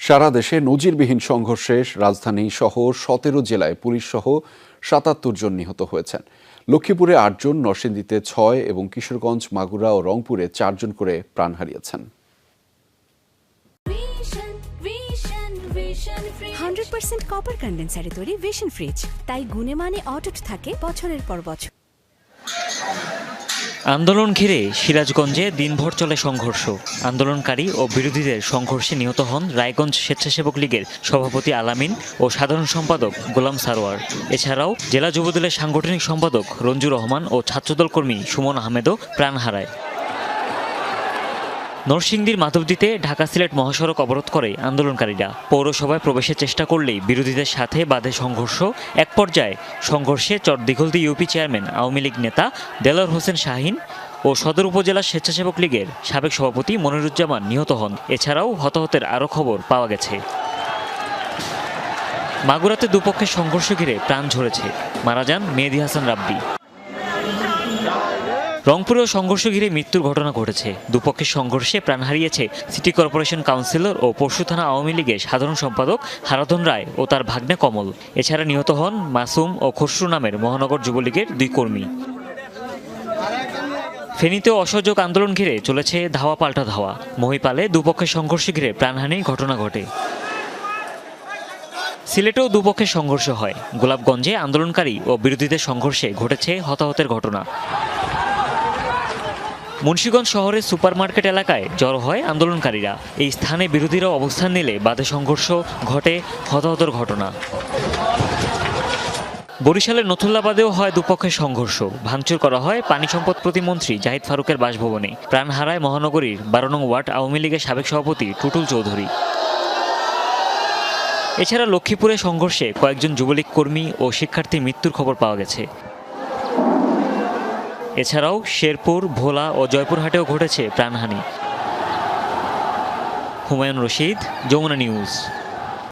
সারা দেশে নজিরবিহীন সংঘর্ষে রাজধানী সহ ১৭ জেলায় পুলিশ সহ ৭৭ জন নিহত হয়েছেন। লক্ষ্মীপুরে ৮ জন, নরসিংদীতে ৬ এবং কিশোরগঞ্জ, মাগুরা ও রংপুরে ৪ জন করে প্রাণ হারিয়েছেন। 100% কপার কন্ডেন্সারে তৈরি ভিশন ফ্রিজ, তাই গুণে মানে অটুট থাকে বছরের পর বছর। আন্দোলন ঘিরে সিরাজগঞ্জে দিনভর চলে সংঘর্ষ। আন্দোলনকারী ও বিরোধীদের সংঘর্ষে নিহত হন রায়গঞ্জ স্বেচ্ছাসেবক লীগের সভাপতি আলামিন ও সাধারণ সম্পাদক গোলাম সারোয়ার। এছাড়াও জেলা যুবদলের সাংগঠনিক সম্পাদক রঞ্জুর রহমান ও ছাত্রদল কর্মী সুমন আহমেদও প্রাণ হারায়। নরসিংদীর মাধবদীতে ঢাকা সিলেট মহাসড়ক অবরোধ করে আন্দোলনকারীরা। পৌরসভায় প্রবেশের চেষ্টা করলেই বিরোধীদের সাথে বাধে সংঘর্ষ। এক পর্যায়ে সংঘর্ষে চরদিঘলদি ইউপি চেয়ারম্যান আওয়ামী লীগ নেতা দেলোয়ার হোসেন শাহীন ও সদর উপজেলা স্বেচ্ছাসেবক লীগের সাবেক সভাপতি মনিরুজ্জামান নিহত হন। এছাড়াও হতাহতের আরও খবর পাওয়া গেছে। মাগুরাতে দুপক্ষের সংঘর্ষ ঘিরে প্রাণ ঝরেছে, মারা যান মেহেদী হাসান রাব্বি। রংপুরেও সংঘর্ষ ঘিরে মৃত্যুর ঘটনা ঘটেছে। দুপক্ষের সংঘর্ষে প্রাণ হারিয়েছে সিটি কর্পোরেশন কাউন্সিলর ও পরশু থানা আওয়ামী লীগের সাধারণ সম্পাদক হারাধন রায় ও তার ভাগ্নে কমল। এছাড়া নিহত হন মাসুম ও খসরু নামের মহানগর যুবলীগের 2 কর্মী। ফেনীতেও অসহযোগ আন্দোলন ঘিরে চলেছে ধাওয়া পাল্টা ধাওয়া। মহিপালে দুপক্ষের সংঘর্ষ ঘিরে প্রাণহানির ঘটনা ঘটে। সিলেটেও দুপক্ষের সংঘর্ষ হয়। গোলাপগঞ্জে আন্দোলনকারী ও বিরোধীদের সংঘর্ষে ঘটেছে হতাহতের ঘটনা। মুন্সিগঞ্জ শহরের সুপারমার্কেট এলাকায় জড়ো হয় আন্দোলনকারীরা। এই স্থানে বিরোধীরা অবস্থান নিলে বাদে সংঘর্ষ ঘটে, হতাহতের ঘটনা। বরিশালের নথুল্লাবাদেও হয় দুপক্ষের সংঘর্ষ। ভাঙচুর করা হয় পানি সম্পদ প্রতিমন্ত্রী জাহিদ ফারুকের বাসভবনে। প্রাণ হারায় মহানগরীর 12 নং ওয়ার্ড আওয়ামী লীগের সাবেক সভাপতি টুটুল চৌধুরী। এছাড়া লক্ষ্মীপুরে সংঘর্ষে কয়েকজন যুবলীগ কর্মী ও শিক্ষার্থীর মৃত্যুর খবর পাওয়া গেছে। এছাড়াও শেরপুর, ভোলা ও জয়পুরহাটেও ঘটেছে প্রাণহানি। হুমায়ুন রশিদ, যমুনা নিউজ।